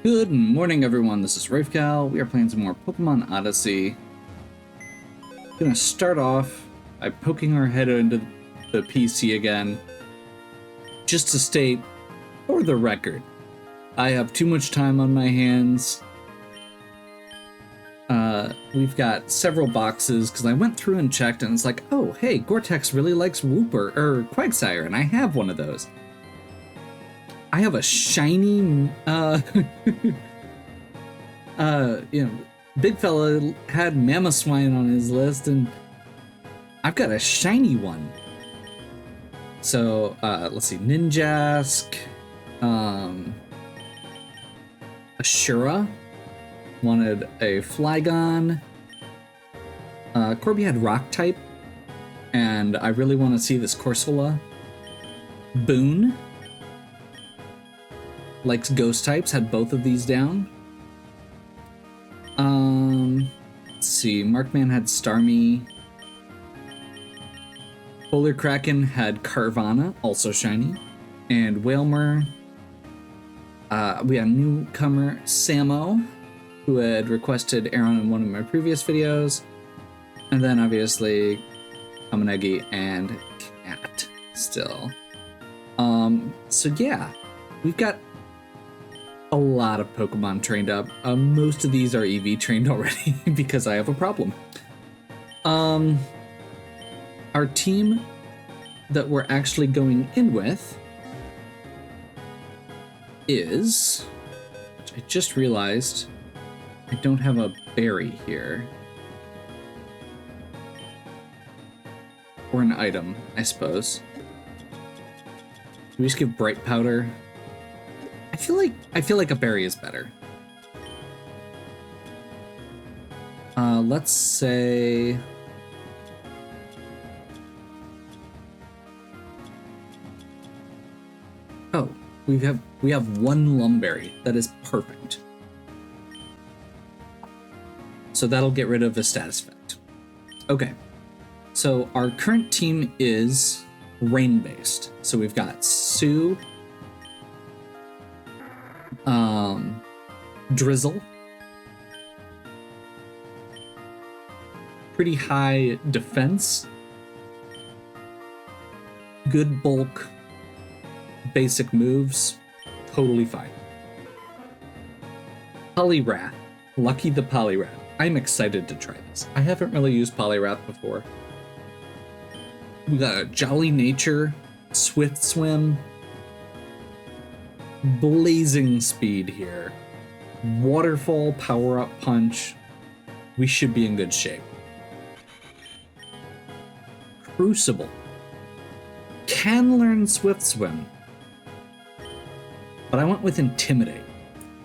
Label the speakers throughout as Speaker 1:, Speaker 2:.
Speaker 1: Good morning, everyone. This is Rafecal. We are playing some more Pokemon Odyssey. Gonna start off by poking our head into the PC again. Just to state, for the record, I have too much time on my hands. We've got several boxes because I went through and checked, and it's like, oh, hey, Gore-Tex really likes Wooper or Quagsire, and I have one of those. I have a shiny, big fella had Mamoswine on his list, and I've got a shiny one. So, let's see, Ninjask, Ashura wanted a Flygon. Corby had Rock type, and I really want to see this Corsola. Boone likes ghost types, had both of these down. Let's see, Markman had Starmie. Polar Kraken had Carvana, also shiny. And Whalmer. We had newcomer Samo, who had requested Aeron in one of my previous videos. And then obviously Kamanegi and Cat still. So yeah, we've got a lot of Pokemon trained up. Most of these are EV trained already because I have a problem. Our team that we're actually going in with is, which I just realized, I don't have a berry here. Or an item, I suppose. Do we just give Bright Powder? I feel like a berry is better. Let's say oh, we have one Lumberry. That is perfect. So that'll get rid of the status effect. Okay. So our current team is rain-based. So we've got Sue, Drizzle, pretty high defense, good bulk, basic moves, totally fine. Poliwrath, Lucky the Poliwrath. I'm excited to try this. I haven't really used Poliwrath before. We got a Jolly Nature, Swift Swim, blazing speed here, Waterfall, Power Up Punch. We should be in good shape. Crucible can learn Swift Swim, but I went with Intimidate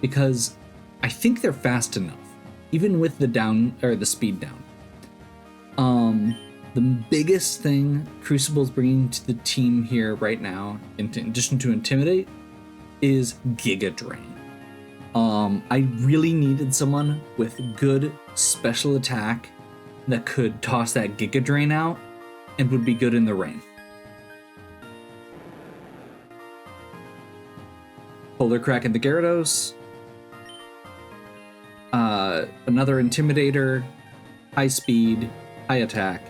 Speaker 1: because I think they're fast enough, even with the down or the speed down. The biggest thing Crucible's bringing to the team here right now, in addition to Intimidate, is Giga Drain. I really needed someone with good special attack that could toss that Giga Drain out and would be good in the rain. Polar Crack and the Gyarados. Another Intimidator, high speed, high attack.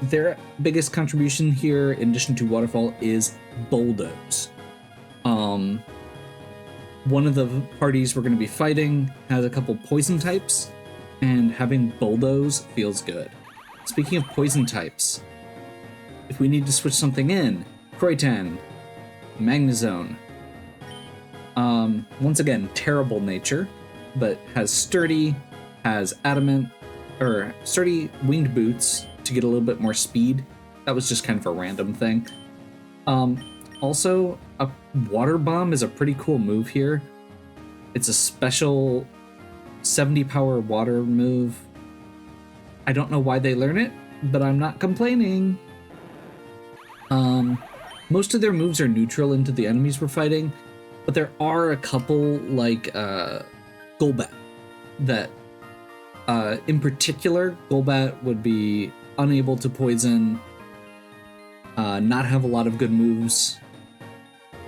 Speaker 1: Their biggest contribution here, in addition to Waterfall, is Bulldoze. One of the parties we're going to be fighting has a couple poison types, and having Bulldoze feels good. Speaking of poison types, if we need to switch something in, Croatan, Magnezone. Once again, terrible nature, but has Sturdy, has Adamant, or Sturdy Winged Boots to get a little bit more speed. That was just kind of a random thing. Also, a Water Bomb is a pretty cool move here. It's a special 70 power water move. I don't know why they learn it, but I'm not complaining. Most of their moves are neutral into the enemies we're fighting, but there are a couple like Golbat that, in particular, Golbat would be unable to poison, not have a lot of good moves.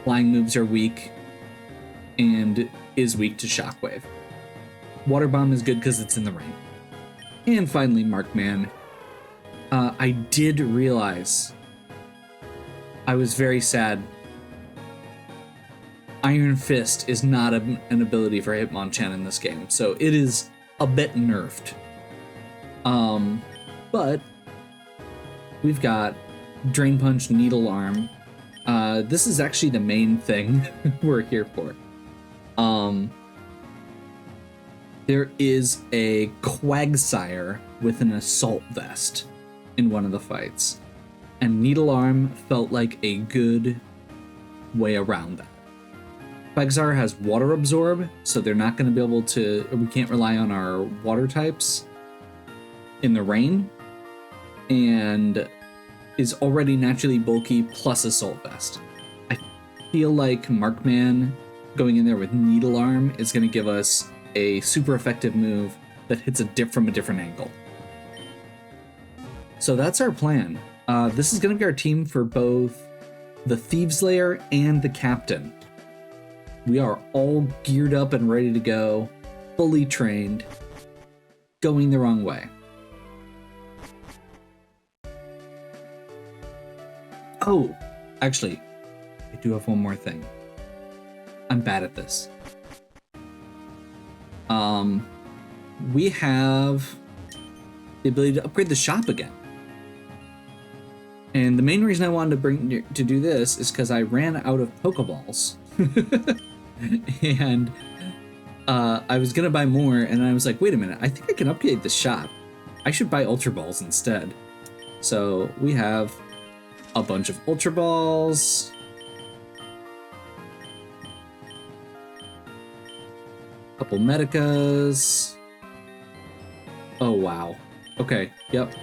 Speaker 1: Flying moves are weak, and is weak to Shockwave. Water Bomb is good because it's in the rain. And finally, Markman. I did realize I was very sad. Iron Fist is not an ability for Hitmonchan in this game, so it is a bit nerfed. But we've got Drain Punch, Needle Arm. This is actually the main thing we're here for. There is a Quagsire with an Assault Vest in one of the fights, and Needle Arm felt like a good way around that. Quagsire has Water Absorb, so they're not going to be able to, we can't rely on our water types in the rain, and is already naturally bulky plus Assault Vest. I feel like Markman going in there with Needle Arm is going to give us a super effective move that hits from a different angle. So that's our plan. This is going to be our team for both the Thieves Lair and the Captain. We are all geared up and ready to go, fully trained, going the wrong way. Oh, actually, I do have one more thing. I'm bad at this. We have the ability to upgrade the shop again. And the main reason I wanted to do this is because I ran out of Pokeballs. And I was gonna buy more, and I was like, wait a minute, I think I can upgrade the shop. I should buy Ultra Balls instead. So we have a bunch of Ultra Balls. Couple Medicas. Oh, wow. Okay, yep.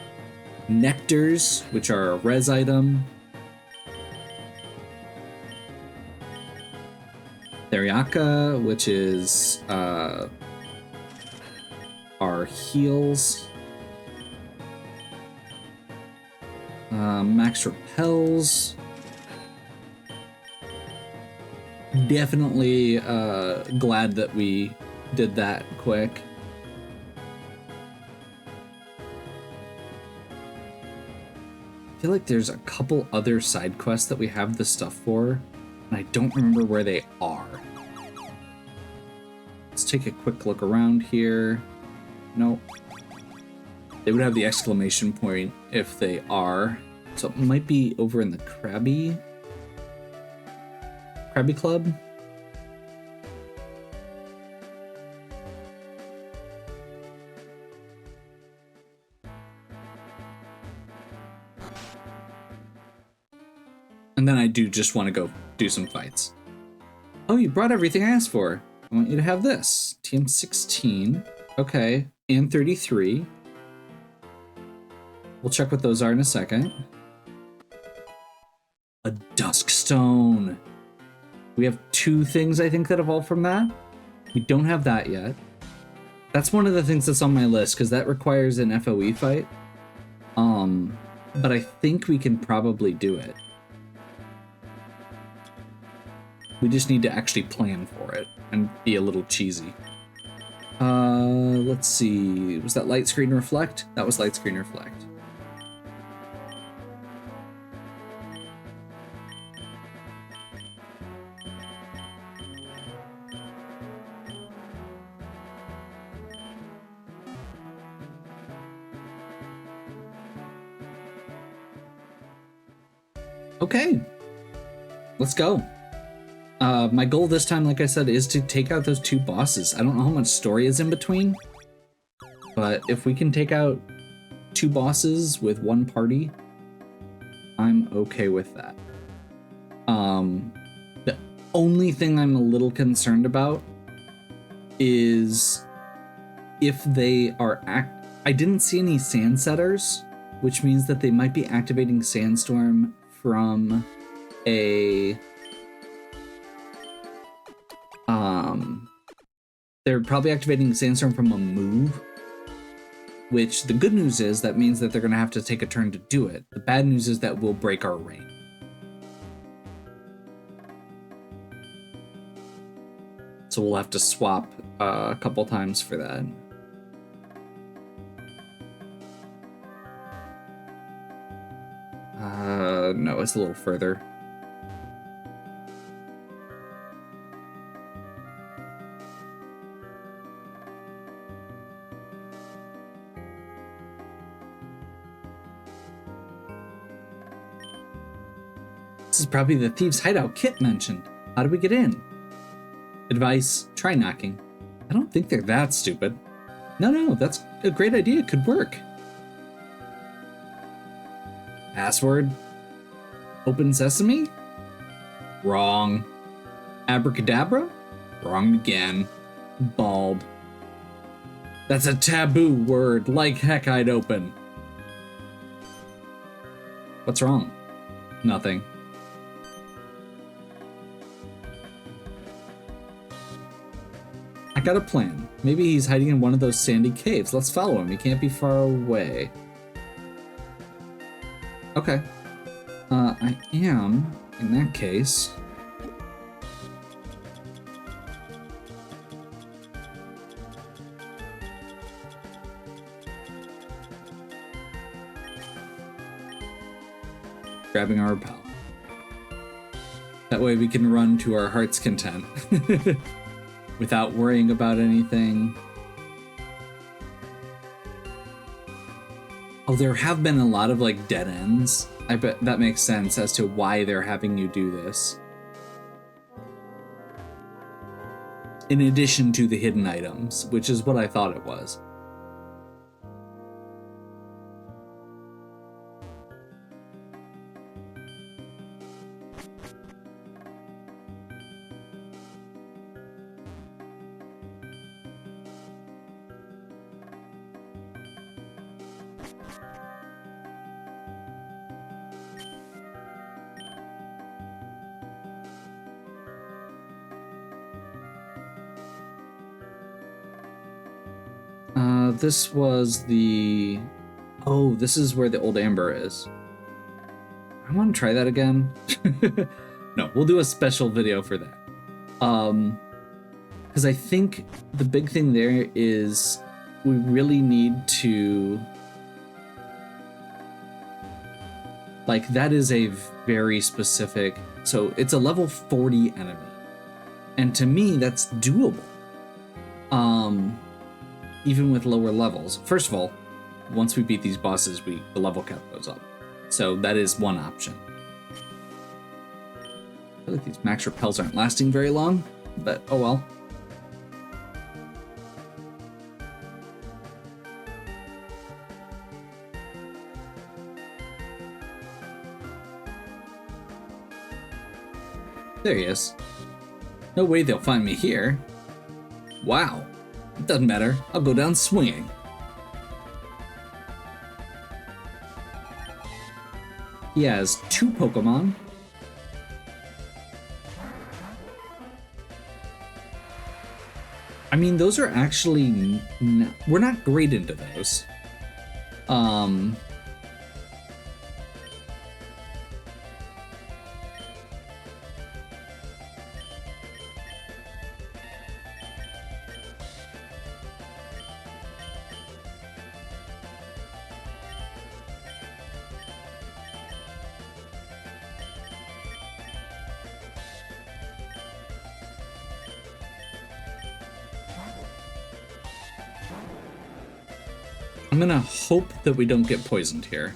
Speaker 1: Nectars, which are a res item. Theriaka, which is our heals. Max repels. Definitely glad that we did that quick. I feel like there's a couple other side quests that we have the stuff for, and I don't remember where they are. Let's take a quick look around here. Nope. They would have the exclamation point if they are. So it might be over in the Krabby Club. And then I do just want to go do some fights. Oh, you brought everything I asked for. I want you to have this. TM16. Okay. And 33. We'll check what those are in a second. A Dusk Stone. We have 2 things, I think, that evolve from that. We don't have that yet. That's one of the things that's on my list, because that requires an FOE fight. But I think we can probably do it. We just need to actually plan for it and be a little cheesy. Let's see. Was that Light Screen Reflect? That was Light Screen Reflect. Okay, let's go. My goal this time, like I said, is to take out those 2 bosses. I don't know how much story is in between, but if we can take out 2 bosses with 1 party, I'm okay with that. The only thing I'm a little concerned about is if they are I didn't see any sand setters, which means that they might be activating Sandstorm from a they're probably activating Sandstorm from a move, which the good news is that means that they're going to have to take a turn to do it. The bad news is that we'll break our rain. So we'll have to swap a couple times for that. No, it's a little further. This is probably the Thieves' hideout Kit mentioned. How do we get in? Advice, try knocking. I don't think they're that stupid. No, that's a great idea. It could work. Password? Open sesame? Wrong. Abracadabra? Wrong again. Bald. That's a taboo word. Like heck I'd open. What's wrong? Nothing. I got a plan. Maybe he's hiding in one of those sandy caves. Let's follow him. He can't be far away. Okay. I am, in that case. Grabbing our repel. That way we can run to our heart's content. Without worrying about anything. Oh, there have been a lot of like dead ends. I bet that makes sense as to why they're having you do this. In addition to the hidden items, which is what I thought it was. This was the... Oh, this is where the old amber is. I want to try that again. No, we'll do a special video for that. Because I think the big thing there is we really need to... Like, that is a very specific... So it's a level 40 enemy. And to me, that's doable. Even with lower levels. First of all, once we beat these bosses, the level cap goes up. So that is one option. I feel like these max repels aren't lasting very long, but oh well. There he is. No way they'll find me here. Wow. It doesn't matter. I'll go down swinging. He has 2 Pokemon. I mean, those are actually... we're not great into those. I'm gonna hope that we don't get poisoned here.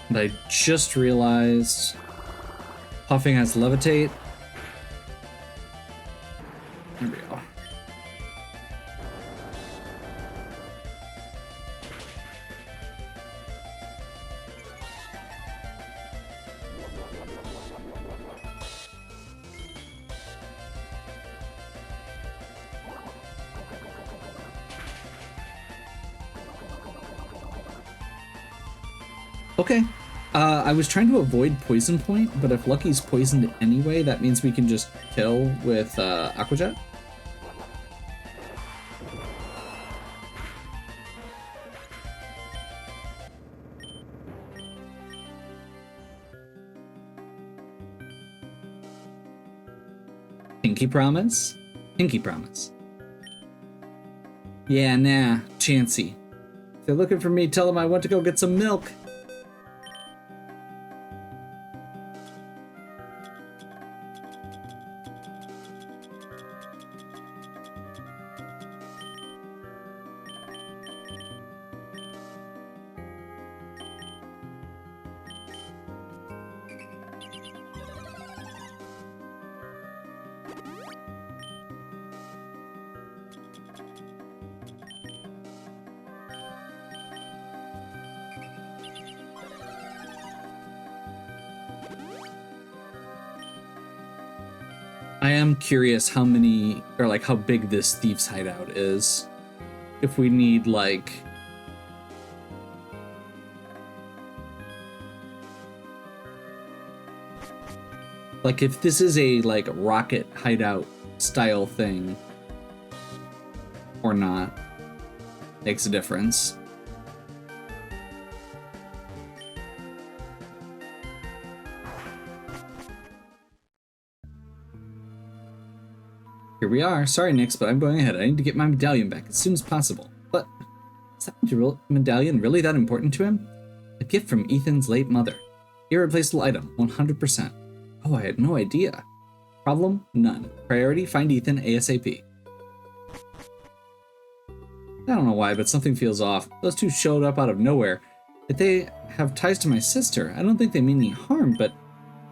Speaker 1: And I just realized Puffing has Levitate. There we go. Okay, I was trying to avoid Poison Point, but if Lucky's poisoned anyway, that means we can just kill with Aqua Jet. Pinky promise? Pinky promise. Yeah, nah, Chansey. If they're looking for me, tell them I want to go get some milk. I am curious how many, or like how big this Thieves hideout is. If we need like... Like if this is a like rocket hideout style thing or not, makes a difference. Here we are. Sorry, Nix, but I'm going ahead. I need to get my medallion back as soon as possible. But is that medallion really that important to him? A gift from Ethan's late mother. Irreplaceable item, 100%. Oh, I had no idea. Problem? None. Priority? Find Ethan ASAP. I don't know why, but something feels off. Those two showed up out of nowhere. If they have ties to my sister, I don't think they mean any harm, but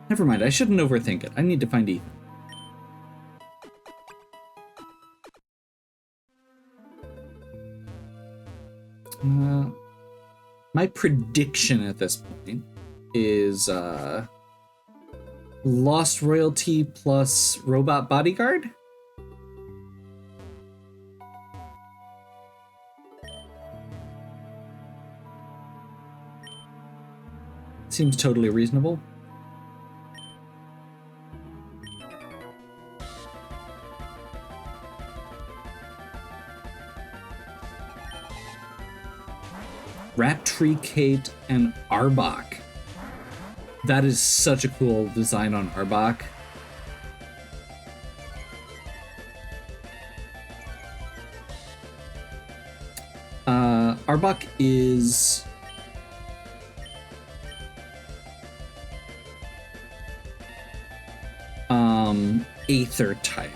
Speaker 1: never mind. I shouldn't overthink it. I need to find Ethan. My prediction at this point is Lost Royalty plus Robot Bodyguard? Seems totally reasonable. Rattree, Kate, and Arbok. That is such a cool design on Arbok. Arbok is... Aether type.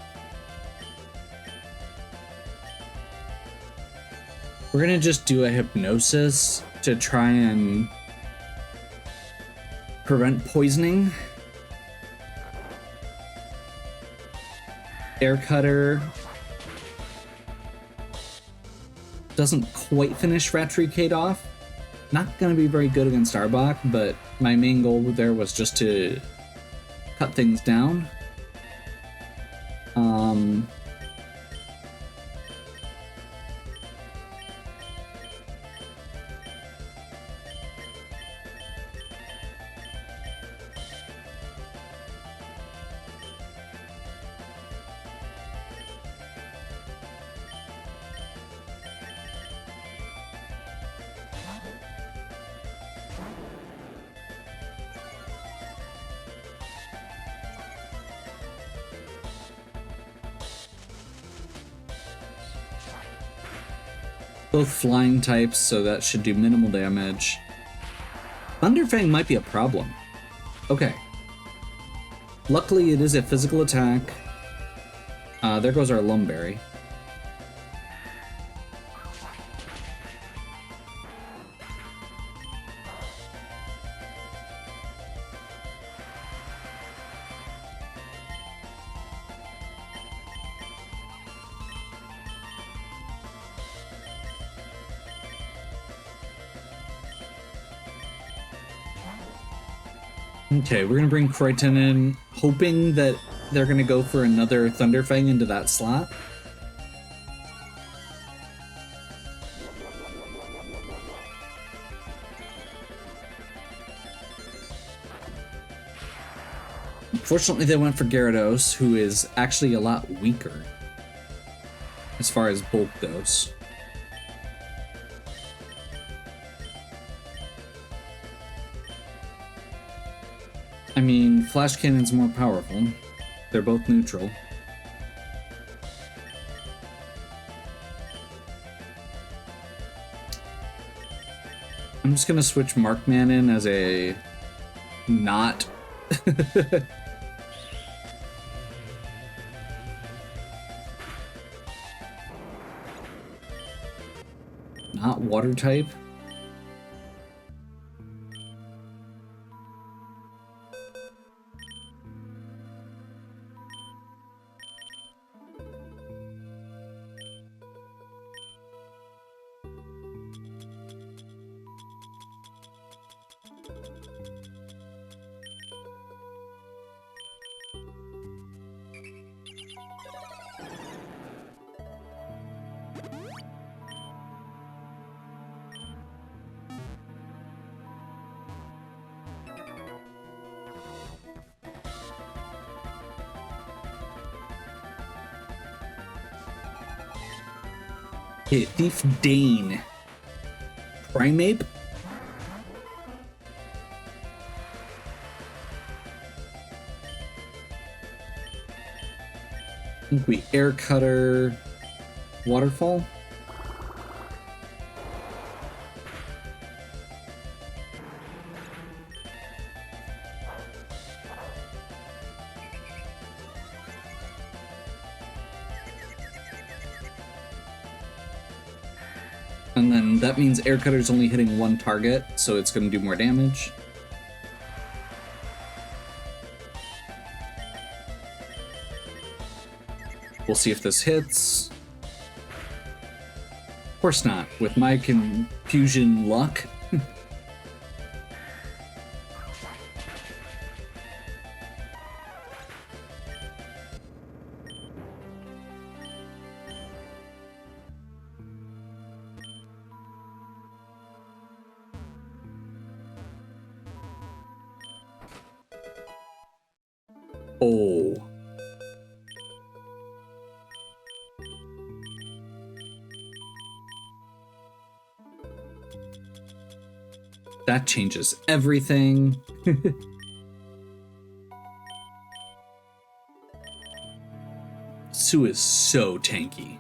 Speaker 1: We're gonna just do a hypnosis to try and prevent poisoning. Air Cutter doesn't quite finish Rattree off. Not gonna be very good against Arbok, but my main goal there was just to cut things down. Both flying types, so that should do minimal damage. Thunderfang might be a problem. Okay. Luckily, it is a physical attack. There goes our Lumberry. Okay, we're gonna bring Croyton in, hoping that they're gonna go for another Thunderfang into that slot. Fortunately, they went for Gyarados, who is actually a lot weaker as far as bulk goes. I mean, Flash Cannon's more powerful. They're both neutral. I'm just gonna switch Markman in as a not. Not water type. Okay, Thief Dane. Primeape? I think we Air Cutter Waterfall. And then that means Air Cutter's only hitting one target, so it's going to do more damage. We'll see if this hits. Of course not, with my confusion luck. Oh. That changes everything. Sue is so tanky.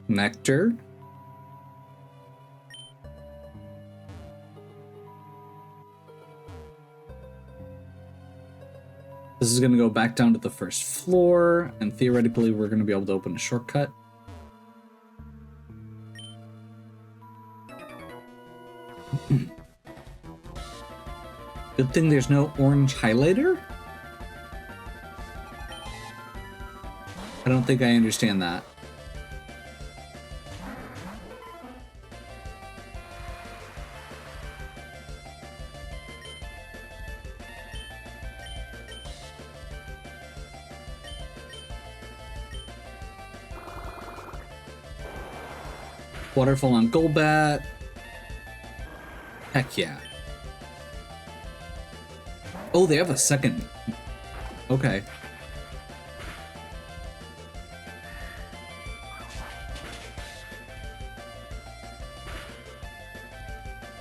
Speaker 1: Nectar. This is going to go back down to the first floor, and theoretically we're going to be able to open a shortcut. Good thing there's no orange highlighter? I don't think I understand that. Waterfall on Golbat. Heck yeah. Oh, they have a second. Okay.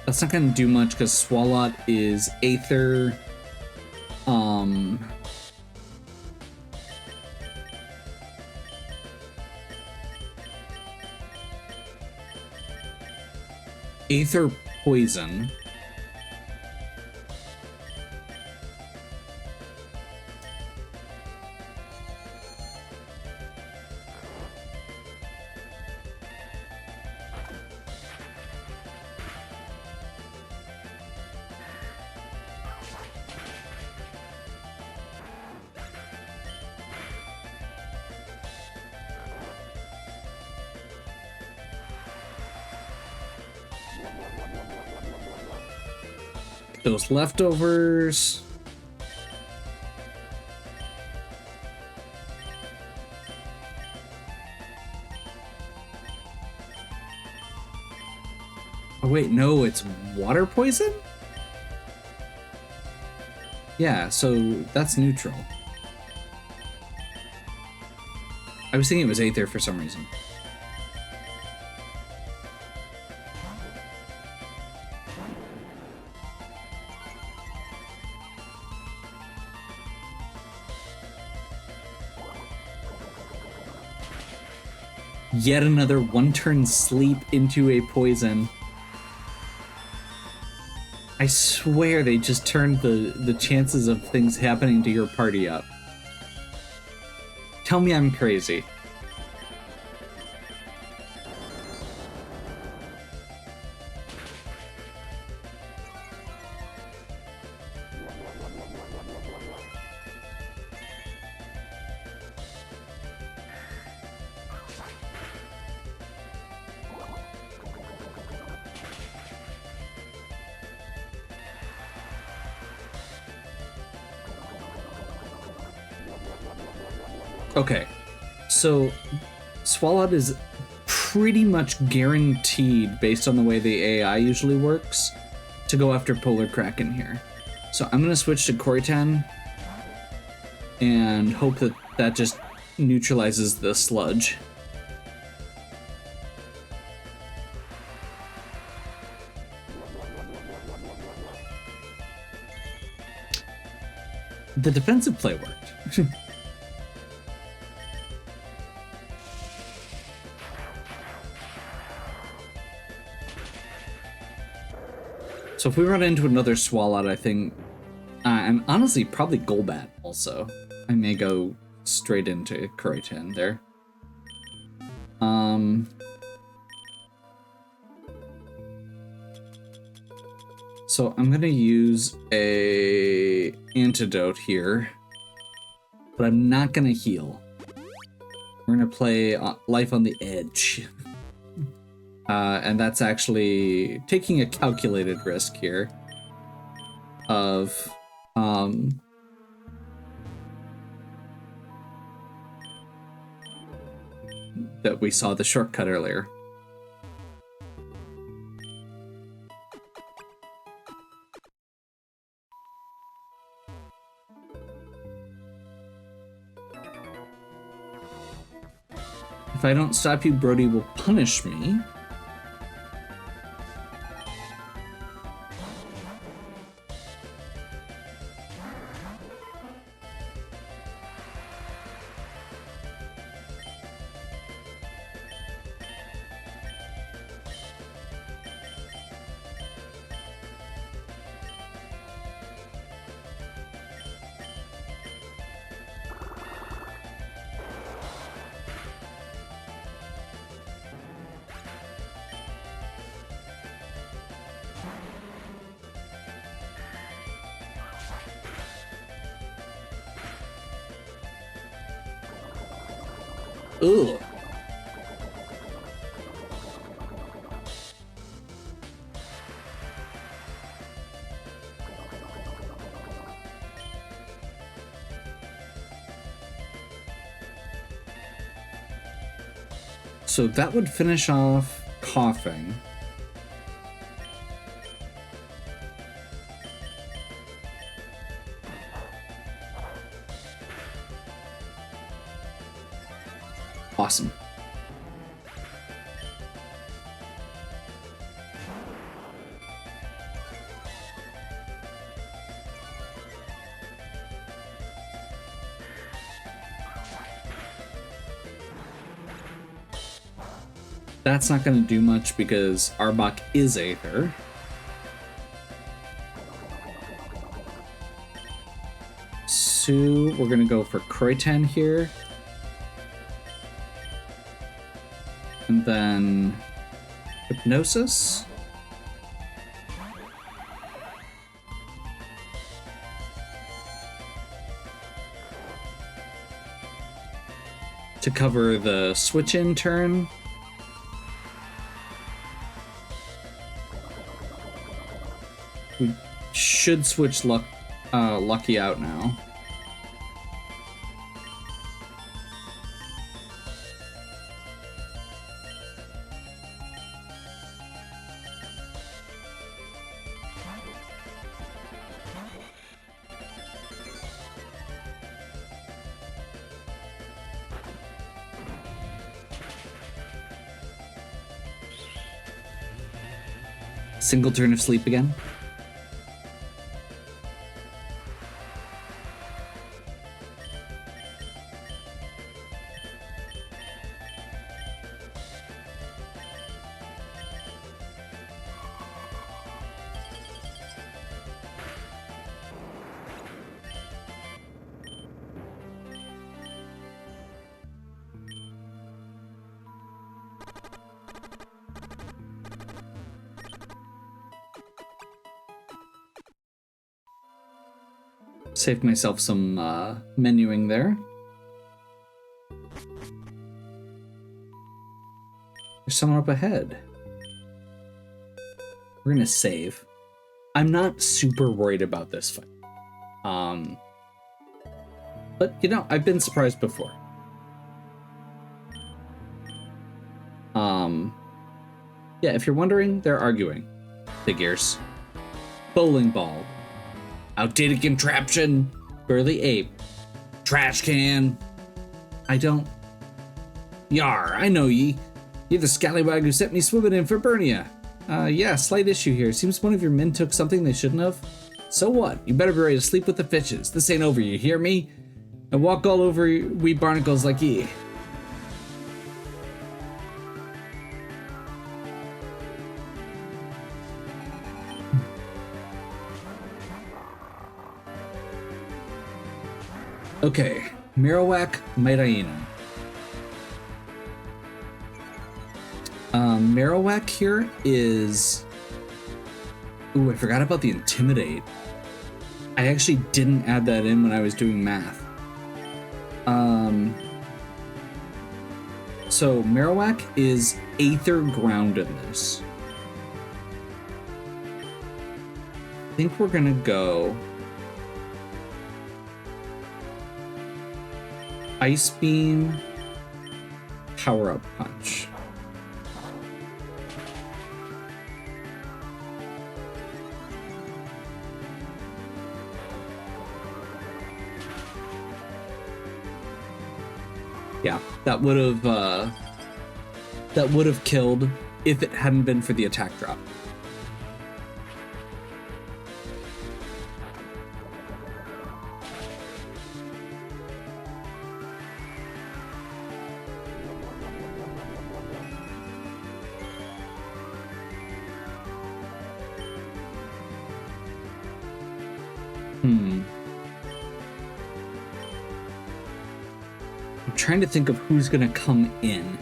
Speaker 1: That's not gonna do much because Swalot is Aether. Aether Poison. Those leftovers. Oh wait, no, it's water poison? Yeah, so that's neutral. I was thinking it was Aether for some reason. Yet another one-turn sleep into a poison. I swear they just turned the chances of things happening to your party up. Tell me I'm crazy. Okay, so Swallow is pretty much guaranteed, based on the way the AI usually works, to go after Polar Kraken here. So I'm going to switch to Koritan and hope that that just neutralizes the sludge. The defensive play worked. So if we run into another Swallow, I think, and honestly, probably Golbat also, I may go straight into Koritan there. So I'm gonna use a antidote here, but I'm not gonna heal. We're gonna play Life on the Edge. And that's actually taking a calculated risk here of that we saw the shortcut earlier. If I don't stop you, Brody will punish me. Ugh. So that would finish off coughing. Awesome. That's not going to do much because Arbok is Aether. So we're going to go for Koritan here. And then Hypnosis. To cover the switch in turn. should switch Lucky out now. Single turn of sleep again. Saved myself some menuing there. There's someone up ahead. We're gonna save. I'm not super worried about this fight. But you know, I've been surprised before. Yeah, if you're wondering, they're arguing. Figures. Bowling ball. Outdated contraption. Burly ape. Trash can. I don't... Yar, I know ye. You're the scallywag who sent me swimming in for Burnia. Yeah, slight issue here. Seems one of your men took something they shouldn't have. So what? You better be ready to sleep with the fishes. This ain't over, you hear me? And walk all over wee barnacles like ye. Okay, Marowak Miraina. Marowak here is... Ooh, I forgot about the Intimidate. I actually didn't add that in when I was doing math. So Marowak is Aether Ground in this. I think we're gonna go... Ice Beam, Power Up Punch. Yeah, that would have killed if it hadn't been for the attack drop. I'm trying to think of who's gonna come in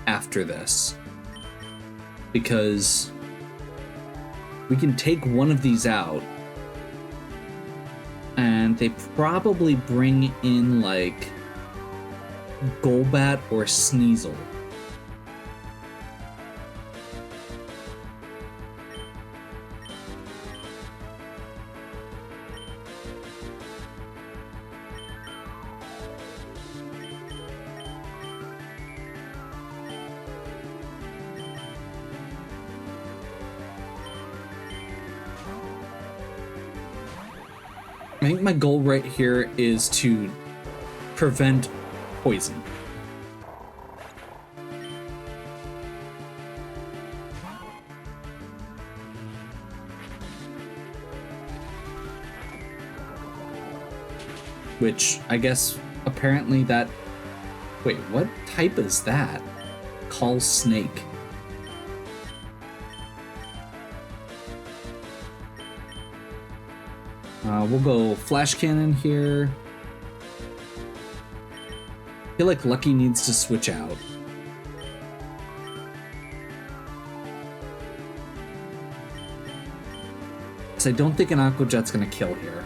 Speaker 1: after this, because we can take one of these out and they probably bring in like Golbat or Sneasel. I think my goal right here is to prevent poison. Which, I guess, apparently that... Wait, what type is that? Call Snake. We'll go Flash Cannon here. I feel like Lucky needs to switch out. Because I don't think an Aqua Jet's gonna kill here.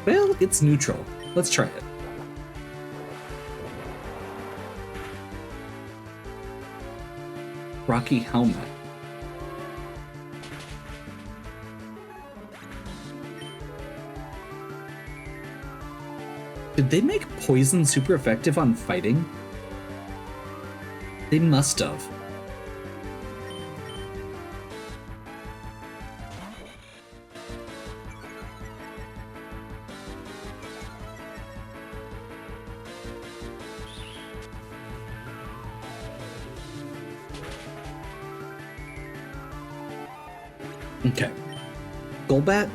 Speaker 1: Well, it's neutral. Let's try it. Rocky Helmet. Did they make poison super effective on fighting? They must have. Okay. Golbat?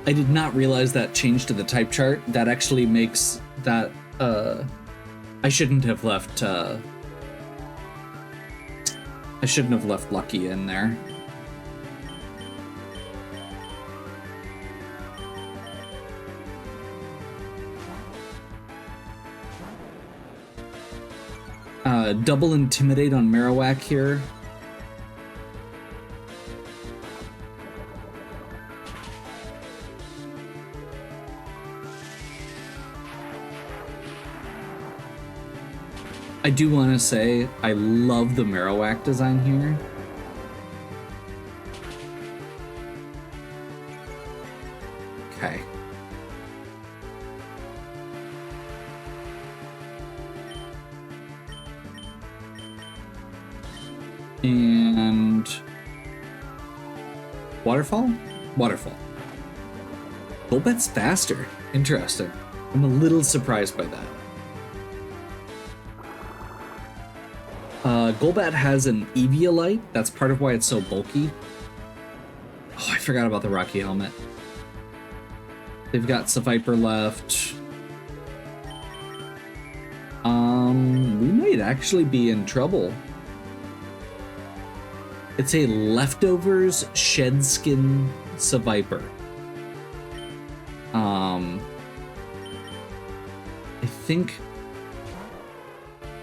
Speaker 1: I did not realize that change to the type chart. That actually makes that, I shouldn't have left Lucky in there. Double Intimidate on Marowak here. I do want to say I love the Marowak design here. Okay. And Waterfall? Waterfall. Golbat's faster. Interesting. I'm a little surprised by that. Golbat has an Eviolite. That's part of why it's so bulky. Oh, I forgot about the Rocky Helmet. They've got Seviper left. We might actually be in trouble. It's a Leftovers Shedskin Seviper. I think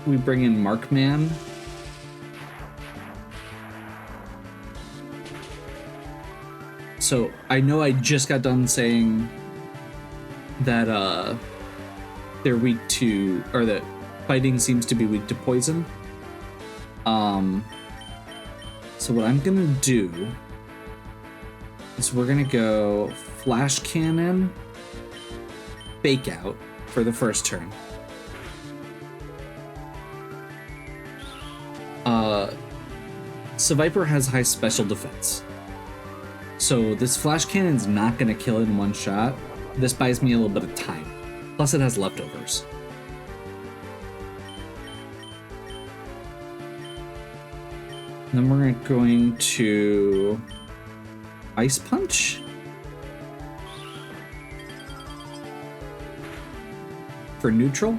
Speaker 1: we bring in Markman. So I know I just got done saying that they're weak to, or that fighting seems to be weak to poison. So what I'm gonna do is we're gonna go Flash Cannon, Fake Out for the first turn. Seviper has high special defense. So this Flash Cannon's not gonna kill it in one shot. This buys me a little bit of time. Plus it has leftovers. Then we're going to Ice Punch. For neutral.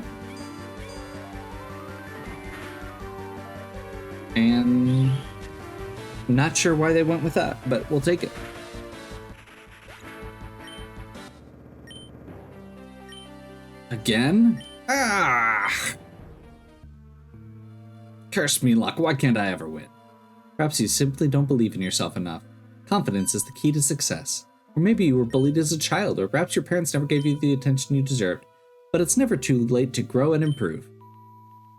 Speaker 1: And not sure why they went with that, but we'll take it. Again? Ah! Curse me, luck. Why can't I ever win? Perhaps you simply don't believe in yourself enough. Confidence is the key to success. Or maybe you were bullied as a child, or perhaps your parents never gave you the attention you deserved. But it's never too late to grow and improve.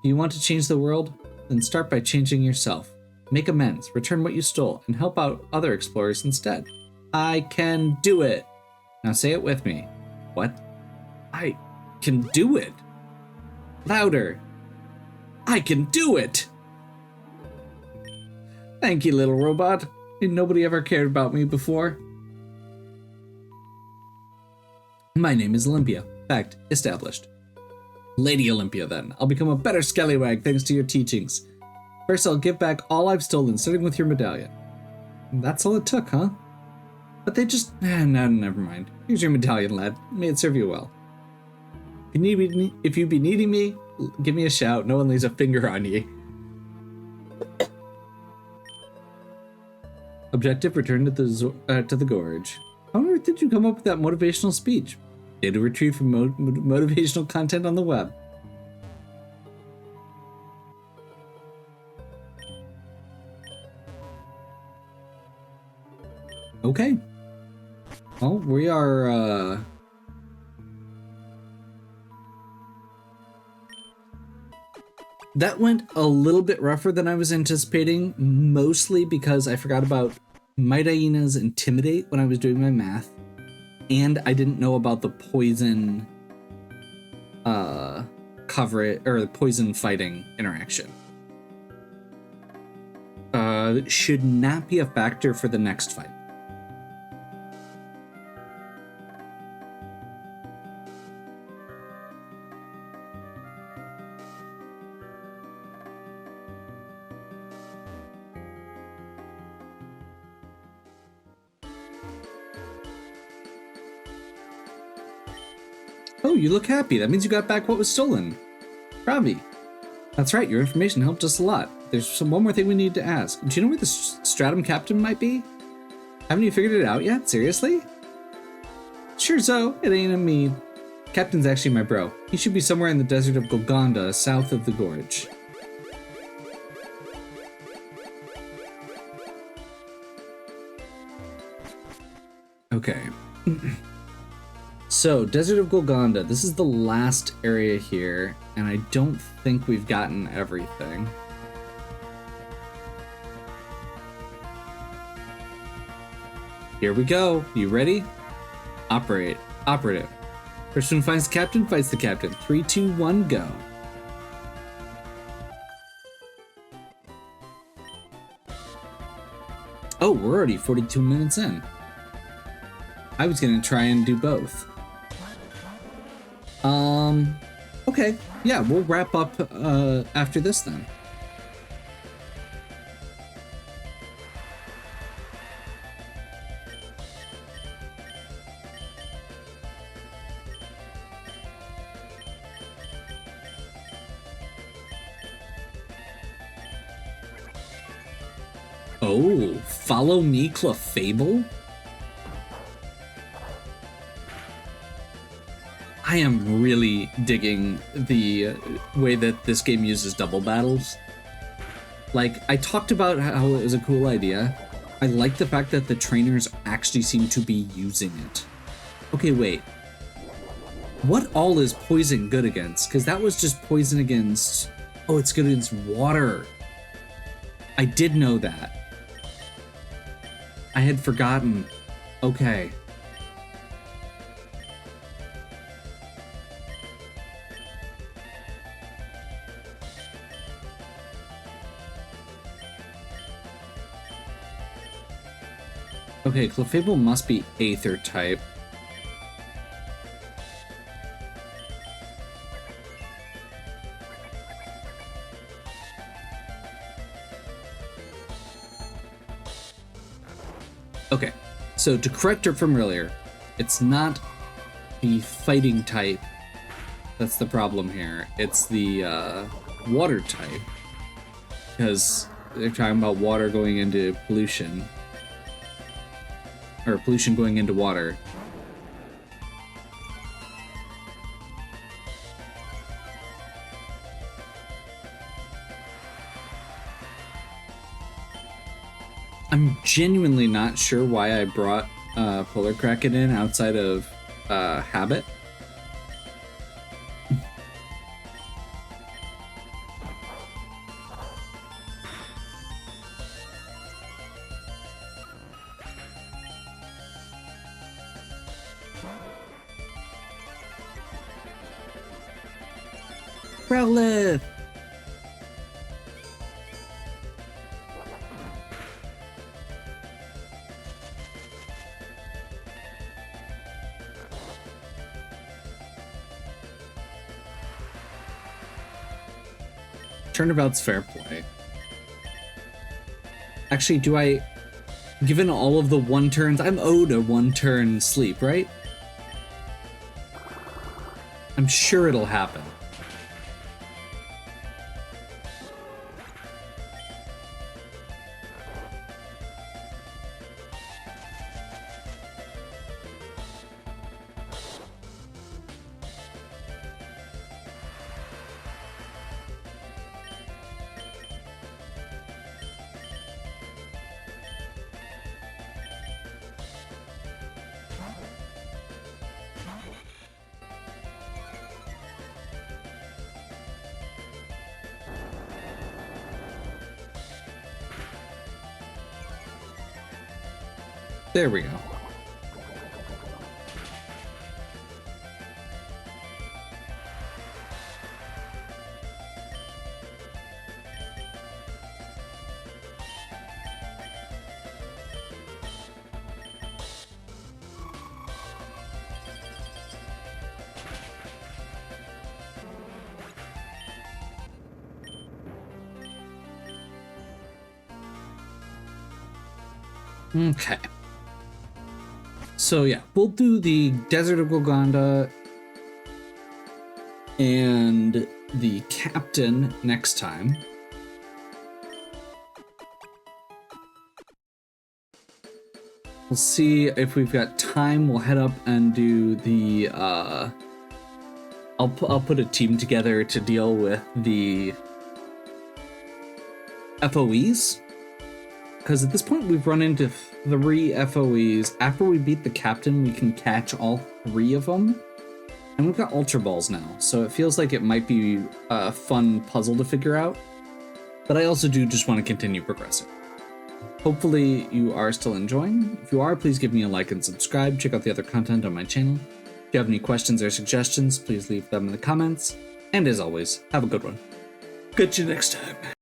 Speaker 1: Do you want to change the world? Then start by changing yourself. Make amends, return what you stole, and help out other explorers instead. I can do it! Now say it with me. What? I can do it! Louder! I can do it! Thank you, little robot. Nobody ever cared about me before. My name is Olympia. Fact established. Lady Olympia, then. I'll become a better scallywag thanks to your teachings. First, I'll give back all I've stolen, starting with your medallion. That's all it took, huh? But they just... no, never mind. Here's your medallion, lad. May it serve you well. If you be needing me, give me a shout. No one lays a finger on ye. Objective, return to the gorge. How on earth did you come up with that motivational speech? Data retrieved from motivational content on the web. Okay. Well, we are, That went a little bit rougher than I was anticipating, mostly because I forgot about Might Hyena's Intimidate when I was doing my math, and I didn't know about the poison coverage, or the poison fighting interaction. Should not be a factor for the next fight. Oh, you look happy. That means you got back what was stolen. Ravi. That's right, your information helped us a lot. There's one more thing we need to ask. Do you know where the Stratum Captain might be? Haven't you figured it out yet? Seriously? Sure, Zo. It ain't a me. Captain's actually my bro. He should be somewhere in the desert of Golgonda, south of the gorge. Okay. So, Desert of Golgonda. This is the last area here, and I don't think we've gotten everything. Here we go. You ready? Operate. Operative. First one finds the captain, fights the captain. 3, 2, 1, go. Oh, we're already 42 minutes in. I was gonna try and do both. Okay. Yeah, we'll wrap up after this then. Oh, follow me, Clefable? I am really digging the way that this game uses double battles. Like, I talked about how it was a cool idea. I like the fact that the trainers actually seem to be using it. Okay, wait. What all is poison good against? Because that was just poison against... Oh, it's good against water. I did know that. I had forgotten. Okay. Okay, Clefable must be Aether type. Okay, so to correct her from earlier, it's not the fighting type that's the problem here. It's the water type. Because they're talking about water going into pollution. Or pollution going into water. I'm genuinely not sure why I brought Polar Kraken in outside of Habit. Growlithe! Turnabout's fair play. Actually, do I... Given all of the one turns, I'm owed a one turn sleep, right? I'm sure it'll happen. There we go. Okay. So yeah, we'll do the Desert of Golgonda and the Captain next time. We'll see if we've got time. We'll head up and do the I'll put a team together to deal with the FOEs. Because at this point, we've run into 3 FOEs. After we beat the captain, we can catch all 3 of them. And we've got Ultra Balls now, so it feels like it might be a fun puzzle to figure out. But I also do just want to continue progressing. Hopefully you are still enjoying. If you are, please give me a like and subscribe. Check out the other content on my channel. If you have any questions or suggestions, please leave them in the comments. And as always, have a good one. Catch you next time.